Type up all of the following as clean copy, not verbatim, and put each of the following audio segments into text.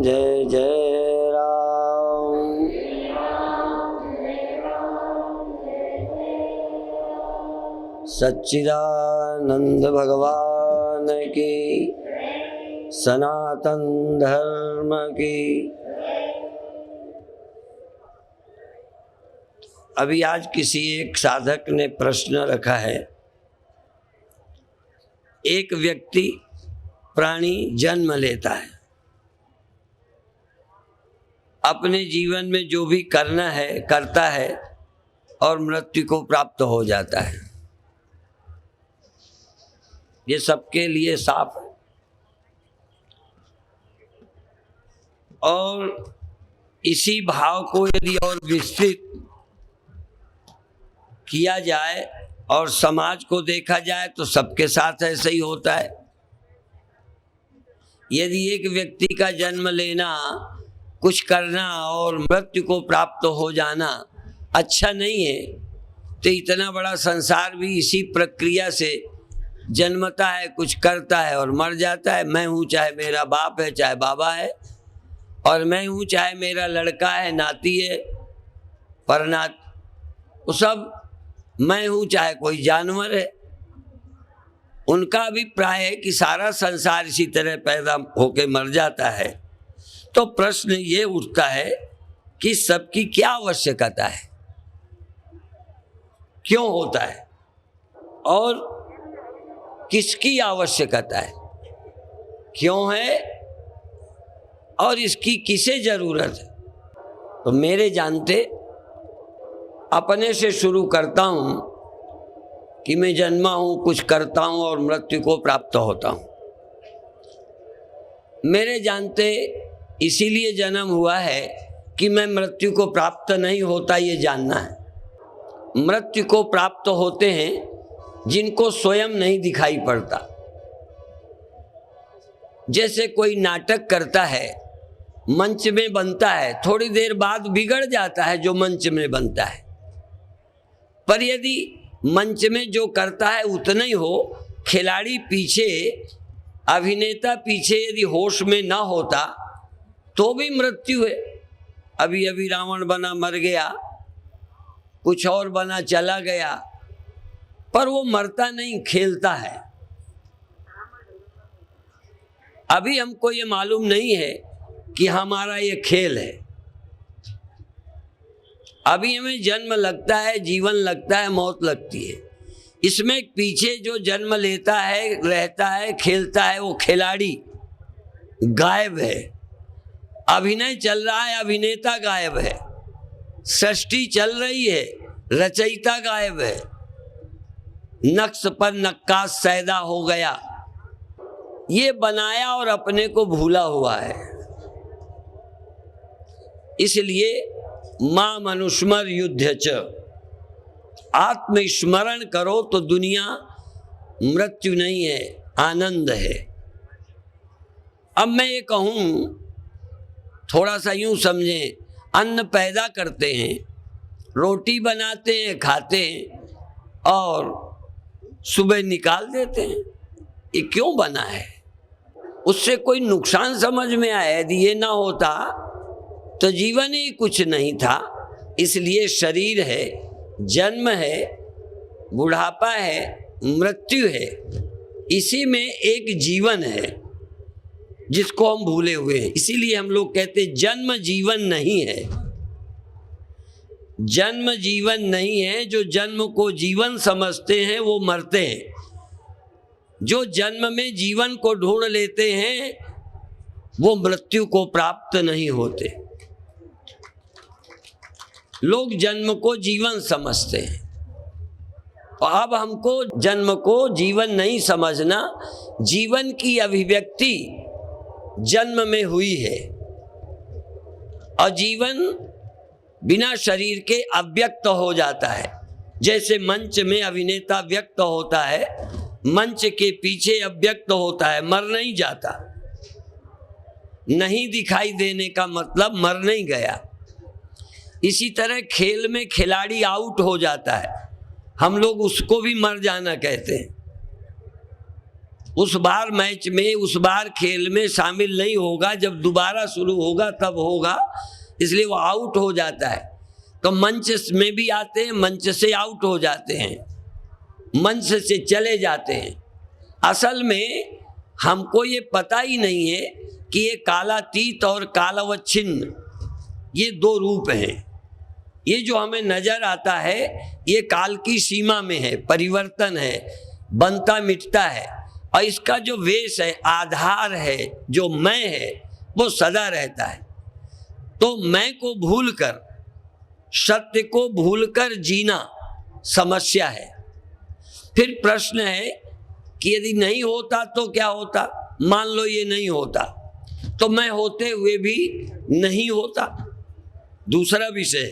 जय जय राम। सच्चिदानंद भगवान की, सनातन धर्म की। अभी आज किसी एक साधक ने प्रश्न रखा है, एक व्यक्ति प्राणी जन्म लेता है, अपने जीवन में जो भी करना है करता है और मृत्यु को प्राप्त हो जाता है। ये सबके लिए साफ है। और इसी भाव को यदि और विस्तृत किया जाए और समाज को देखा जाए तो सबके साथ ऐसा ही होता है। यदि एक व्यक्ति का जन्म लेना, कुछ करना और मृत्यु को प्राप्त हो जाना अच्छा नहीं है, तो इतना बड़ा संसार भी इसी प्रक्रिया से जन्मता है, कुछ करता है और मर जाता है। मैं हूँ चाहे मेरा बाप है, चाहे बाबा है, और मैं हूँ चाहे मेरा लड़का है, नाती है, परनात, वो सब मैं हूँ, चाहे कोई जानवर है। उनका अभिप्राय है कि सारा संसार इसी तरह पैदा होकर मर जाता है। तो प्रश्न ये उठता है कि सबकी क्या आवश्यकता है, क्यों होता है और किसकी आवश्यकता है, क्यों है और इसकी किसे जरूरत है। तो मेरे जानते अपने से शुरू करता हूं कि मैं जन्मा हूं, कुछ करता हूं और मृत्यु को प्राप्त होता हूं। मेरे जानते इसीलिए जन्म हुआ है कि मैं मृत्यु को प्राप्त नहीं होता ये जानना है। मृत्यु को प्राप्त होते हैं जिनको स्वयं नहीं दिखाई पड़ता। जैसे कोई नाटक करता है, मंच में बनता है, थोड़ी देर बाद बिगड़ जाता है जो मंच में बनता है, पर यदि मंच में जो करता है उतना ही हो, खिलाड़ी पीछे, अभिनेता पीछे यदि होश में ना होता तो भी मृत्यु है। अभी अभी रावण बना मर गया, कुछ और बना चला गया, पर वो मरता नहीं, खेलता है। अभी हमको ये मालूम नहीं है कि हमारा ये खेल है। अभी हमें जन्म लगता है, जीवन लगता है, मौत लगती है। इसमें पीछे जो जन्म लेता है, रहता है, खेलता है, वो खिलाड़ी गायब है। अभिनय चल रहा है, अभिनेता गायब है। सृष्टि चल रही है, रचयिता गायब है। नक्श पर नक्काश सैदा हो गया, ये बनाया और अपने को भूला हुआ है। इसलिए मां मनुस्मर युद्ध च, आत्मस्मरण करो तो दुनिया मृत्यु नहीं है, आनंद है। अब मैं ये कहूँ, थोड़ा सा यूं समझें, अन्न पैदा करते हैं, रोटी बनाते हैं, खाते हैं और सुबह निकाल देते हैं। ये क्यों बना है? उससे कोई नुकसान समझ में आया? यदि ये ना होता तो जीवन ही कुछ नहीं था। इसलिए शरीर है, जन्म है, बुढ़ापा है, मृत्यु है, इसी में एक जीवन है जिसको हम भूले हुए हैं। इसीलिए हम लोग कहते हैं जन्म जीवन नहीं है। जन्म जीवन नहीं है। जो जन्म को जीवन समझते हैं वो मरते हैं। जो जन्म में जीवन को ढूंढ लेते हैं वो मृत्यु को प्राप्त नहीं होते। लोग जन्म को जीवन समझते हैं। अब हमको जन्म को जीवन नहीं समझना। जीवन की अभिव्यक्ति जन्म में हुई है और जीवन बिना शरीर के अव्यक्त हो जाता है। जैसे मंच में अभिनेता व्यक्त होता है, मंच के पीछे अव्यक्त होता है, मर नहीं जाता। नहीं दिखाई देने का मतलब मर नहीं गया। इसी तरह खेल में खिलाड़ी आउट हो जाता है, हम लोग उसको भी मर जाना कहते हैं। उस बार मैच में, उस बार खेल में शामिल नहीं होगा, जब दोबारा शुरू होगा तब होगा, इसलिए वो आउट हो जाता है। तो मंच में भी आते हैं, मंच से आउट हो जाते हैं, मंच से चले जाते हैं। असल में हमको ये पता ही नहीं है कि ये कालातीत और कालवच्छिन्न ये दो रूप हैं। ये जो हमें नजर आता है ये काल की सीमा में है, परिवर्तन है, बनता मिटता है। और इसका जो वेश है, आधार है, जो मैं है, वो सदा रहता है। तो मैं को भूलकर, सत्य को भूलकर जीना समस्या है। फिर प्रश्न है कि यदि नहीं होता तो क्या होता। मान लो ये नहीं होता तो मैं होते हुए भी नहीं होता। दूसरा विषय,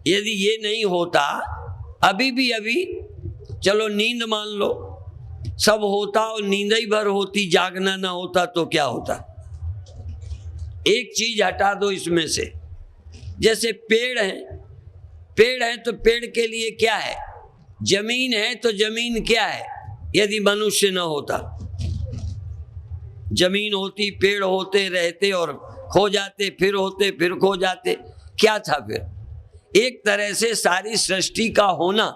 यदि ये नहीं होता अभी भी, अभी चलो नींद मान लो, सब होता और नींद ही भर होती, जागना ना होता तो क्या होता। एक चीज हटा दो इसमें से, जैसे पेड़ है, पेड़ है तो पेड़ के लिए क्या है, जमीन है तो जमीन क्या है। यदि मनुष्य न होता, जमीन होती, पेड़ होते, रहते और खो जाते, फिर होते, फिर खो जाते, क्या था फिर। एक तरह से सारी सृष्टि का होना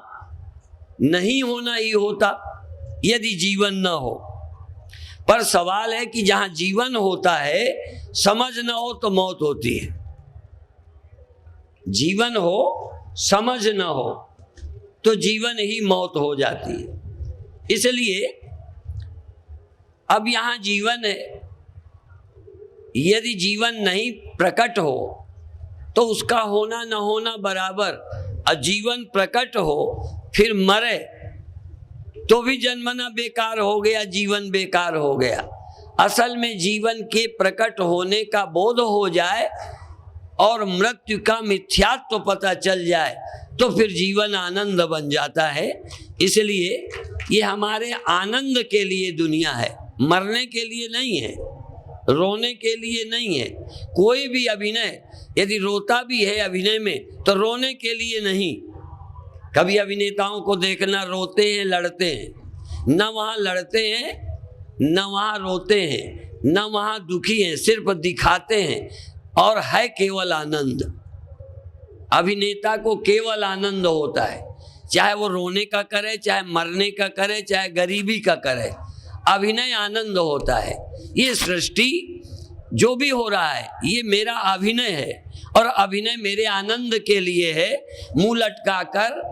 नहीं होना ही होता यदि जीवन न हो। पर सवाल है कि जहां जीवन होता है, समझ न हो तो मौत होती है। जीवन हो, समझ न हो तो जीवन ही मौत हो जाती है। इसलिए अब यहां जीवन है, यदि जीवन नहीं प्रकट हो तो उसका होना न होना बराबर। और जीवन प्रकट हो फिर मरे तो भी जन्मना बेकार हो गया, जीवन बेकार हो गया। असल में जीवन के प्रकट होने का बोध हो जाए और मृत्यु का मिथ्यात्व पता चल जाए तो फिर जीवन आनंद बन जाता है। इसलिए ये हमारे आनंद के लिए दुनिया है, मरने के लिए नहीं है, रोने के लिए नहीं है। कोई भी अभिनय यदि रोता भी है अभिनय में तो रोने के लिए नहीं। कभी अभिनेताओं को देखना, रोते हैं, लड़ते हैं, न वहाँ लड़ते हैं, न वहाँ रोते हैं, न वहाँ दुखी हैं, सिर्फ दिखाते हैं और है केवल आनंद। अभिनेता को केवल आनंद होता है, चाहे वो रोने का करे, चाहे मरने का करे, चाहे गरीबी का करे, अभिनय आनंद होता है। ये सृष्टि जो भी हो रहा है ये मेरा अभिनय है और अभिनय मेरे आनंद के लिए है, मुंह लटकाकर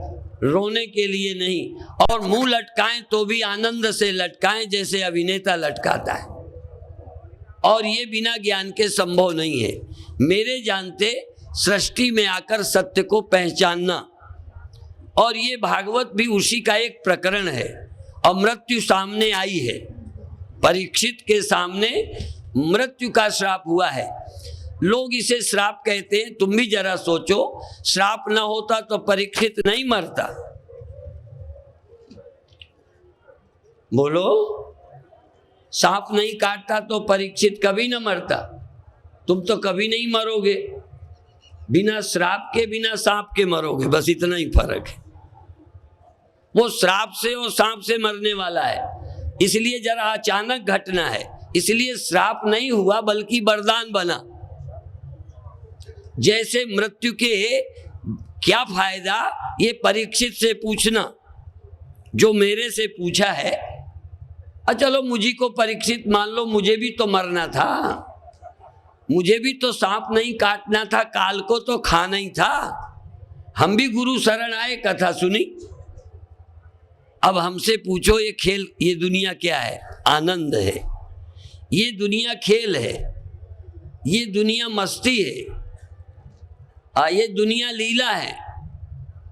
रोने के लिए नहीं। और मुंह लटकाएं तो भी आनंद से लटकाएं जैसे अभिनेता लटकाता है। और ये बिना ज्ञान के संभव नहीं है। मेरे जानते सृष्टि में आकर सत्य को पहचानना, और ये भागवत भी उसी का एक प्रकरण है। और मृत्यु सामने आई है, परीक्षित के सामने मृत्यु का श्राप हुआ है। लोग इसे श्राप कहते हैं। तुम भी जरा सोचो, श्राप ना होता तो परीक्षित नहीं मरता। बोलो, सांप नहीं काटता तो परीक्षित कभी ना मरता। तुम तो कभी नहीं मरोगे, बिना श्राप के, बिना सांप के मरोगे, बस इतना ही फर्क है। वो श्राप से और सांप से मरने वाला है, इसलिए जरा अचानक घटना है, इसलिए श्राप नहीं हुआ बल्कि वरदान बना। जैसे मृत्यु के क्या फायदा, ये परीक्षित से पूछना जो मेरे से पूछा है। चलो मुझी को परीक्षित मान लो, मुझे भी तो मरना था, मुझे भी तो सांप नहीं काटना था, काल को तो खाना ही था। हम भी गुरु शरण आए, कथा सुनी। अब हमसे पूछो ये खेल, ये दुनिया क्या है? आनंद है। ये दुनिया खेल है, ये दुनिया मस्ती है, ये दुनिया लीला है।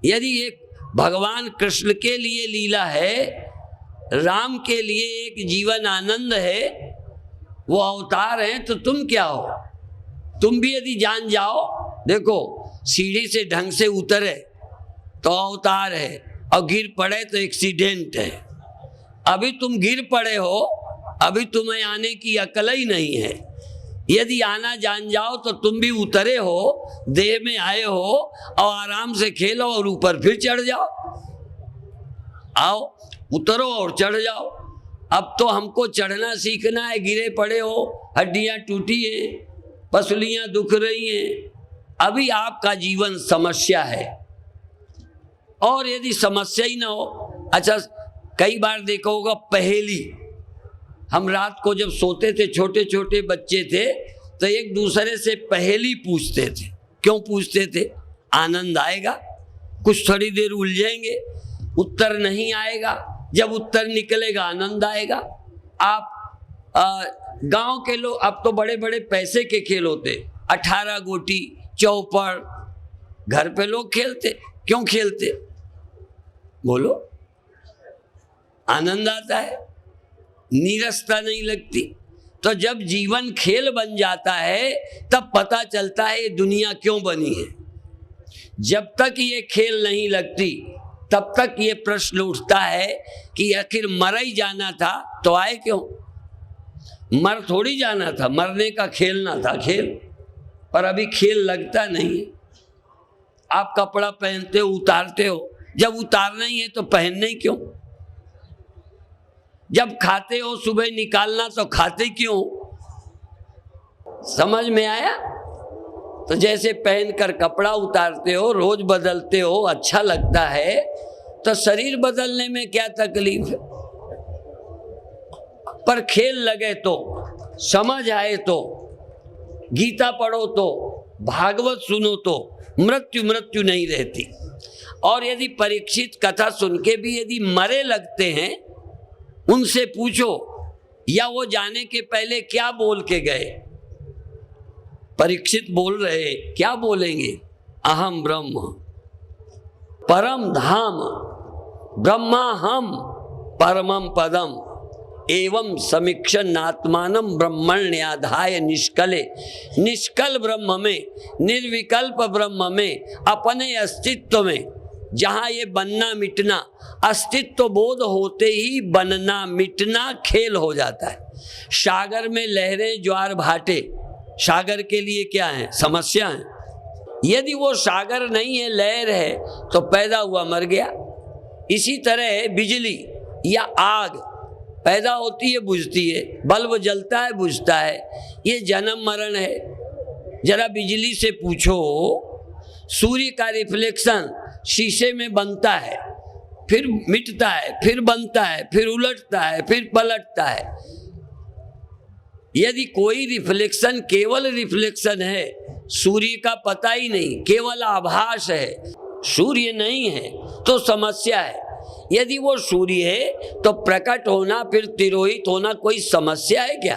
यदि एक भगवान कृष्ण के लिए लीला है, राम के लिए एक जीवन आनंद है, वो अवतार हैं, तो तुम क्या हो? तुम भी यदि जान जाओ, देखो सीढ़ी से ढंग से उतरे तो अवतार है, और गिर पड़े तो एक्सीडेंट है। अभी तुम गिर पड़े हो, अभी तुम्हें आने की अकल ही नहीं है। यदि आना जान जाओ तो तुम भी उतरे हो, देह में आए हो, और आराम से खेलो और ऊपर फिर चढ़ जाओ। आओ, उतरो और चढ़ जाओ। अब तो हमको चढ़ना सीखना है। गिरे पड़े हो, हड्डियां टूटी हैं, पसलियां दुख रही हैं, अभी आपका जीवन समस्या है। और यदि समस्या ही ना हो, अच्छा कई बार देखा होगा पहेली, हम रात को जब सोते थे, छोटे छोटे बच्चे थे, तो एक दूसरे से पहेली पूछते थे। क्यों पूछते थे? आनंद आएगा। कुछ थोड़ी देर उलझेंगे, उत्तर नहीं आएगा, जब उत्तर निकलेगा आनंद आएगा। आप गांव के लोग, अब तो बड़े बड़े पैसे के खेल होते, 18 गोटी, चौपड़, घर पे लोग खेलते। क्यों खेलते? बोलो, आनंद आता है, नीरसता नहीं लगती। तो जब जीवन खेल बन जाता है तब पता चलता है ये दुनिया क्यों बनी है। जब तक ये खेल नहीं लगती तब तक ये प्रश्न उठता है कि आखिर मर ही जाना था तो आए क्यों? मर थोड़ी जाना था, मरने का खेल ना था खेल, पर अभी खेल लगता नहीं है। आप कपड़ा पहनते हो, उतारते हो, जब उतारना ही है तो पहनना ही क्यों? जब खाते हो सुबह निकालना तो खाते क्यों? समझ में आया? तो जैसे पहनकर कपड़ा उतारते हो, रोज बदलते हो, अच्छा लगता है, तो शरीर बदलने में क्या तकलीफ है? पर खेल लगे तो, समझ आए तो, गीता पढ़ो तो, भागवत सुनो तो मृत्यु नहीं रहती। और यदि परीक्षित कथा सुन के भी यदि मरे लगते हैं, उनसे पूछो या वो जाने के पहले क्या बोल के गए। परीक्षित बोल रहे, क्या बोलेंगे? अहम ब्रह्म परम धाम ब्रह्माहम परमम पदम एवं समीक्षणात्मानं ब्रह्मण्याधाय निष्कले। निष्कल ब्रह्म में, निर्विकल्प ब्रह्म में, अपने अस्तित्व में, जहाँ ये बनना मिटना, अस्तित्व बोध होते ही बनना मिटना खेल हो जाता है। सागर में लहरें, ज्वार भाटे, सागर के लिए क्या है? समस्या है। यदि वो सागर नहीं है, लहर है, तो पैदा हुआ मर गया। इसी तरह बिजली या आग पैदा होती है, बुझती है, बल्ब जलता है, बुझता है, ये जन्म मरण है। जरा बिजली से पूछो, सूर्य का रिफ्लेक्शन शीशे में बनता है, फिर मिटता है, फिर बनता है, फिर उलटता है, फिर पलटता है। यदि कोई रिफ्लेक्शन केवल रिफ्लेक्शन है, सूर्य का पता ही नहीं, केवल आभास है, सूर्य नहीं है, तो समस्या है। यदि वो सूर्य है तो प्रकट होना फिर तिरोहित होना कोई समस्या है क्या?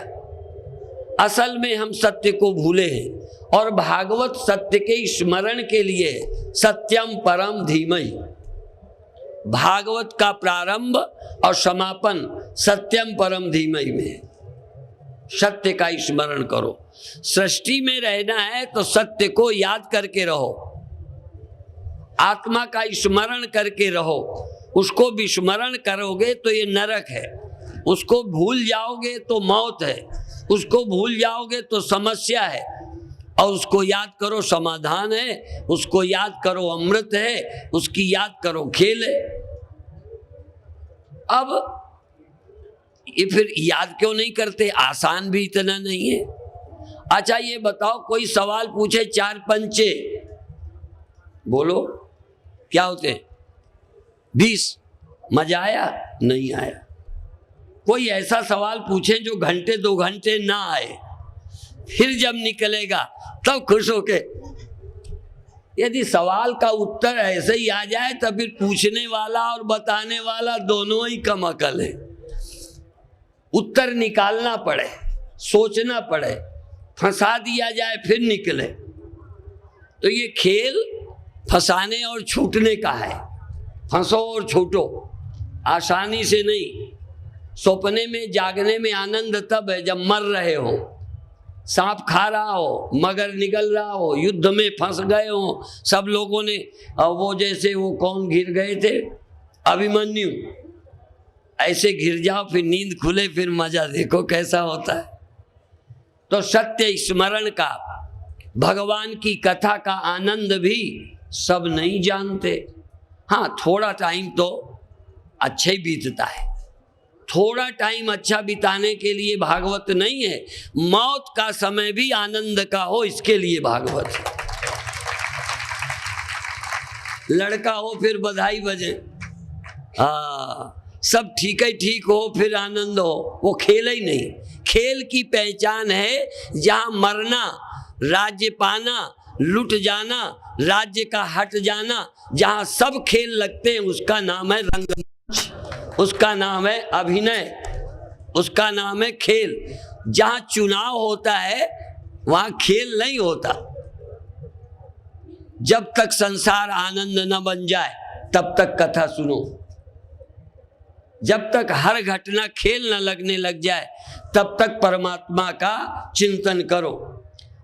असल में हम सत्य को भूले हैं और भागवत सत्य के स्मरण के लिए सत्यम परम धीमहि। भागवत का प्रारंभ और समापन सत्यम परम धीमहि में है। सत्य का स्मरण करो। सृष्टि में रहना है तो सत्य को याद करके रहो, आत्मा का स्मरण करके रहो। उसको विस्मरण करोगे तो ये नरक है, उसको भूल जाओगे तो मौत है, उसको भूल जाओगे तो समस्या है, और उसको याद करो समाधान है, उसको याद करो अमृत है, उसकी याद करो खेल है। अब ये फिर याद क्यों नहीं करते? आसान भी इतना नहीं है। अच्छा ये बताओ, कोई सवाल पूछे, चार पंचे बोलो क्या होते हैं? 20। मजा आया? नहीं आया। कोई ऐसा सवाल पूछे जो घंटे 2 घंटे ना आए, फिर जब निकलेगा तब खुश होके। यदि सवाल का उत्तर ऐसे ही आ जाए तो फिर पूछने वाला और बताने वाला दोनों ही कम अकल है। उत्तर निकालना पड़े, सोचना पड़े, फंसा दिया जाए फिर निकले। तो ये खेल फंसाने और छूटने का है। फंसो और छूटो, आसानी से नहीं। सपने में जागने में आनंद तब है जब मर रहे हो, सांप खा रहा हो, मगर निगल रहा हो, युद्ध में फंस गए हो, सब लोगों ने वो जैसे वो कौन घिर गए थे, अभिमन्यु, ऐसे घिर जाओ, फिर नींद खुले, फिर मजा देखो कैसा होता है। तो सत्य स्मरण का, भगवान की कथा का आनंद भी सब नहीं जानते। हाँ, थोड़ा टाइम तो अच्छा ही बीतता है, थोड़ा टाइम अच्छा बिताने के लिए भागवत नहीं है, मौत का समय भी आनंद का हो इसके लिए भागवत है। लड़का हो फिर बधाई बजे, सब ठीक ही ठीक हो फिर आनंद हो, वो खेल ही नहीं। खेल की पहचान है जहाँ मरना, राज्य पाना, लुट जाना, राज्य का हट जाना, जहाँ सब खेल लगते हैं उसका नाम है रंगमंच, उसका नाम है अभिनय, उसका नाम है खेल। जहाँ चुनाव होता है वहाँ खेल नहीं होता। जब तक संसार आनंद न बन जाए तब तक कथा सुनो, जब तक हर घटना खेल न लगने लग जाए तब तक परमात्मा का चिंतन करो।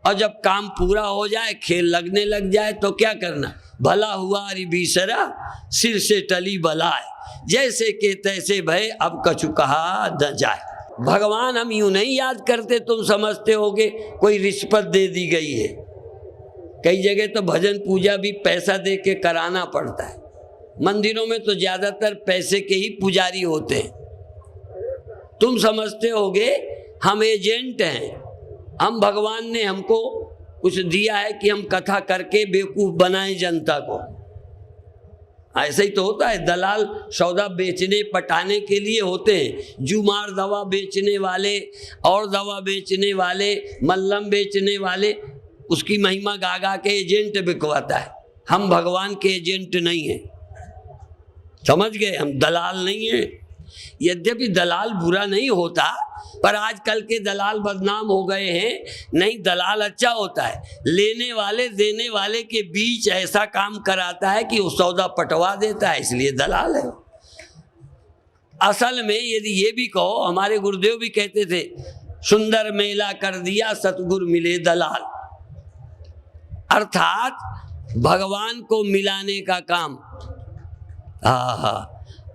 और जब काम पूरा हो जाए, खेल लगने लग जाए तो क्या करना, भला हुआ अरि बीसरा सिर से टली बलाए, जैसे के तैसे भय अब कछु कहा न जाए। भगवान हम यूं नहीं याद करते, तुम समझते होगे कोई रिश्वत दे दी गई है। कई जगह तो भजन पूजा भी पैसा दे के कराना पड़ता है। मंदिरों में तो ज्यादातर पैसे के ही पुजारी होते हैं। तुम समझते होगे हम एजेंट हैं, हम भगवान ने हमको कुछ दिया है कि हम कथा करके बेवकूफ बनाएं जनता को। ऐसा ही तो होता है, दलाल सौदा बेचने पटाने के लिए होते हैं। जुमार दवा बेचने वाले और दवा बेचने वाले, मल्लम बेचने वाले, उसकी महिमा गा गा के एजेंट बिकवाता है। हम भगवान के एजेंट नहीं हैं, समझ गए, हम दलाल नहीं हैं। यद्यपि दलाल बुरा नहीं होता, पर आजकल के दलाल बदनाम हो गए हैं। नहीं, दलाल अच्छा होता है, लेने वाले देने वाले के बीच ऐसा काम कराता है कि वो सौदा पटवा देता है, इसलिए दलाल है। असल में यदि ये भी कहो, हमारे गुरुदेव भी कहते थे, सुंदर मेला कर दिया सतगुरु मिले दलाल, अर्थात भगवान को मिलाने का काम।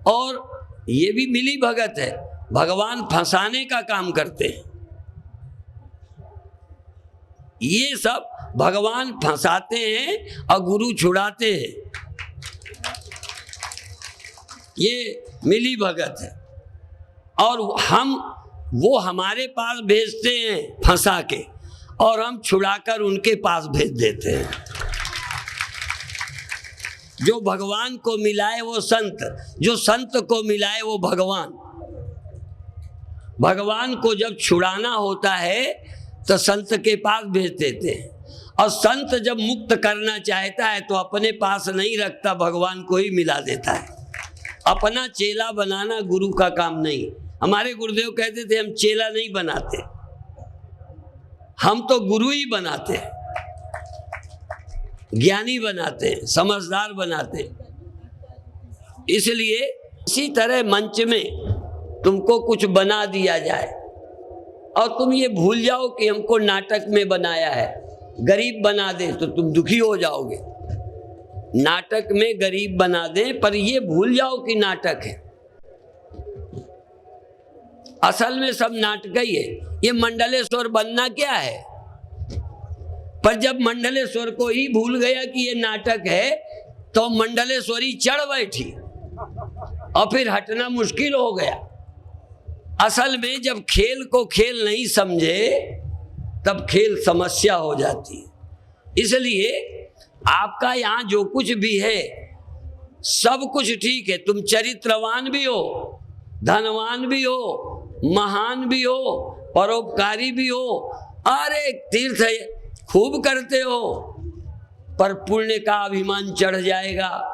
और ये भी मिली भगत है, भगवान फंसाने का काम करते हैं। ये सब भगवान फंसाते हैं और गुरु छुड़ाते हैं, ये मिली भगत है। और वो हमारे पास भेजते हैं फंसा के, और हम छुड़ाकर उनके पास भेज देते हैं। जो भगवान को मिलाए वो संत, जो संत को मिलाए वो भगवान। भगवान को जब छुड़ाना होता है तो संत के पास भेज देते हैं, और संत जब मुक्त करना चाहता है तो अपने पास नहीं रखता, भगवान को ही मिला देता है। अपना चेला बनाना गुरु का काम नहीं। हमारे गुरुदेव कहते थे हम चेला नहीं बनाते, हम तो गुरु ही बनाते हैं, ज्ञानी बनाते हैं, समझदार बनाते हैं। इसलिए इसी तरह मंच में तुमको कुछ बना दिया जाए और तुम ये भूल जाओ कि हमको नाटक में बनाया है, गरीब बना दे तो तुम दुखी हो जाओगे। नाटक में गरीब बना दे पर ये भूल जाओ कि नाटक है। असल में सब नाटक ही है। ये मंडलेश्वर बनना क्या है, पर जब मंडलेश्वर को ही भूल गया कि ये नाटक है तो मंडलेश्वरी चढ़ बैठी और फिर हटना मुश्किल हो गया। असल में जब खेल को खेल नहीं समझे तब खेल समस्या हो जाती है। इसलिए आपका यहाँ जो कुछ भी है सब कुछ ठीक है, तुम चरित्रवान भी हो, धनवान भी हो, महान भी हो, परोपकारी भी हो, अरे तीर्थ खूब करते हो, पर पुण्य का अभिमान चढ़ जाएगा।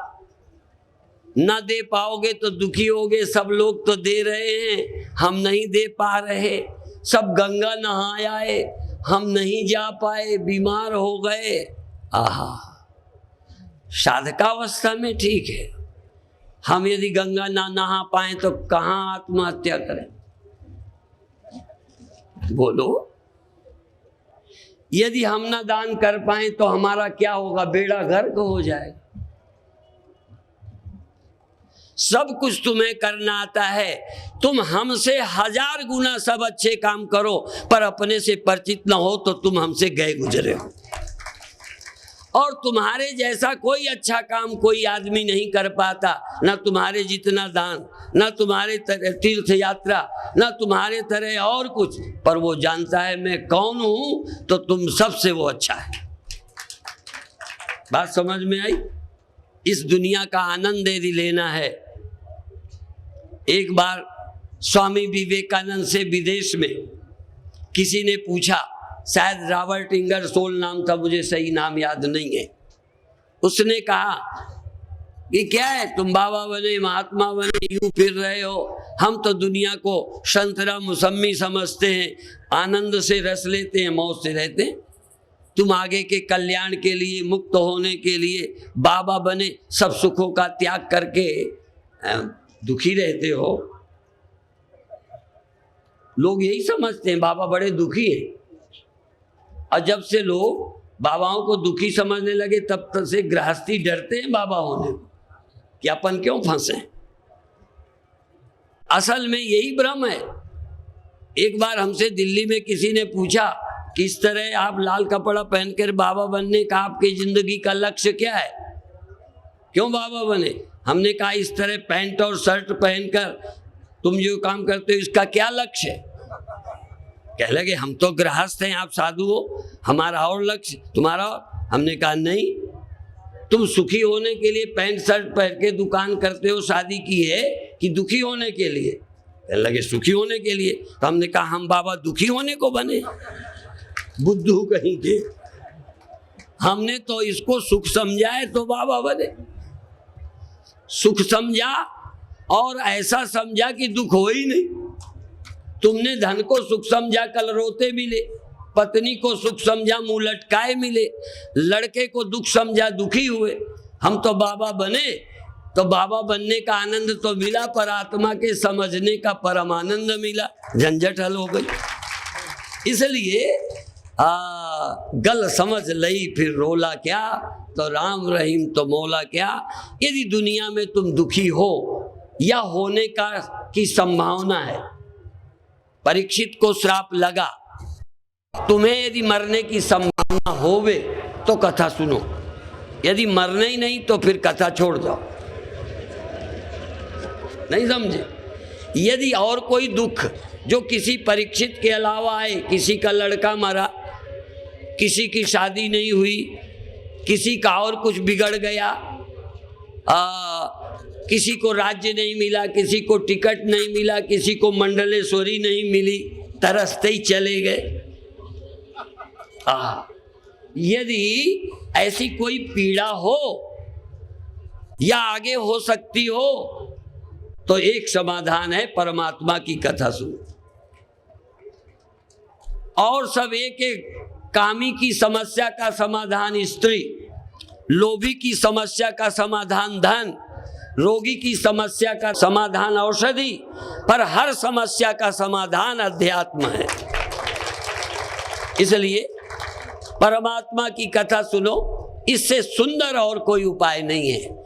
ना दे पाओगे तो दुखी होगे, सब लोग तो दे रहे हैं, हम नहीं दे पा रहे। सब गंगा नहा आए, हम नहीं जा पाए, बीमार हो गए। आहा, साधकावस्था में ठीक है, हम यदि गंगा ना नहा पाए तो कहाँ आत्महत्या करें, बोलो। यदि हम ना दान कर पाए तो हमारा क्या होगा, बेड़ा गर्क हो जाएगा। सब कुछ तुम्हें करना आता है, तुम हमसे 1000 गुना सब अच्छे काम करो, पर अपने से परिचित न हो तो तुम हमसे गए गुजरे हो। और तुम्हारे जैसा कोई अच्छा काम कोई आदमी नहीं कर पाता, ना तुम्हारे जितना दान, ना तुम्हारे तीर्थ यात्रा, ना तुम्हारे तरह और कुछ, पर वो जानता है मैं कौन हूं, तो तुम सबसे वो अच्छा है। बात समझ में आई? इस दुनिया का आनंद यदि लेना है, एक बार स्वामी विवेकानंद से विदेश में किसी ने पूछा, शायद रॉबर्ट इंगरसोल नाम था, मुझे सही नाम याद नहीं है। उसने कहा कि क्या है तुम बाबा बने, महात्मा बने, यूं फिर रहे हो, हम तो दुनिया को संतरा मौसमी समझते हैं, आनंद से रस लेते हैं, मौज से रहते हैं। तुम आगे के कल्याण के लिए, मुक्त होने के लिए बाबा बने, सब सुखों का त्याग करके दुखी रहते हो। लोग यही समझते हैं बाबा बड़े दुखी हैं, और जब से लोग बाबाओं को दुखी समझने लगे तब तक से गृहस्थी डरते हैं बाबा होने को कि अपन क्यों फंसे। असल में यही भ्रम है। एक बार हमसे दिल्ली में किसी ने पूछा, किस तरह आप लाल कपड़ा पहनकर बाबा बनने का आपकी जिंदगी का लक्ष्य क्या है, क्यों बाबा बने? हमने कहा इस तरह पैंट और शर्ट पहनकर तुम जो काम करते हो इसका क्या लक्ष्य है? कह लगे हम तो गृहस्थ हैं, आप साधु हो, हमारा और लक्ष्य, तुम्हारा। हमने कहा नहीं, तुम सुखी होने के लिए पैंट शर्ट पहन के दुकान करते हो, शादी की है, कि दुखी होने के लिए? कह लगे सुखी होने के लिए। तो हमने कहा हम बाबा दुखी होने को बने? बुद्धू कहीं के, हमने तो इसको सुख समझा है तो बाबा बने। सुख समझा और ऐसा समझा कि दुख हो ही नहीं। तुमने धन को सुख समझा, कल रोते मिले, पत्नी को सुख समझा, मुंह लटकाए मिले, लड़के को दुख समझा, दुखी हुए। हम तो बाबा बने तो बाबा बनने का आनंद तो मिला, पर आत्मा के समझने का परम आनंद मिला, झंझट हल हो गई। इसलिए गल समझ लई फिर रोला क्या, तो राम रहीम तो मौला क्या। यदि दुनिया में तुम दुखी हो या होने की संभावना है, परीक्षित को श्राप लगा, तुम्हें यदि मरने की संभावना होवे तो कथा सुनो, यदि मरना ही नहीं तो फिर कथा छोड़ जाओ। नहीं समझे? यदि और कोई दुख जो किसी परीक्षित के अलावा आए, किसी का लड़का मरा, किसी की शादी नहीं हुई, किसी का और कुछ बिगड़ गया, किसी को राज्य नहीं मिला, किसी को टिकट नहीं मिला, किसी को मंडलेश्वरी नहीं मिली, तरसते ही चले गए। यदि ऐसी कोई पीड़ा हो या आगे हो सकती हो तो एक समाधान है, परमात्मा की कथा सुनो। और सब एक एक, कामी की समस्या का समाधान स्त्री, लोभी की समस्या का समाधान धन, रोगी की समस्या का समाधान औषधि, पर हर समस्या का समाधान अध्यात्म है। इसलिए परमात्मा की कथा सुनो, इससे सुंदर और कोई उपाय नहीं है।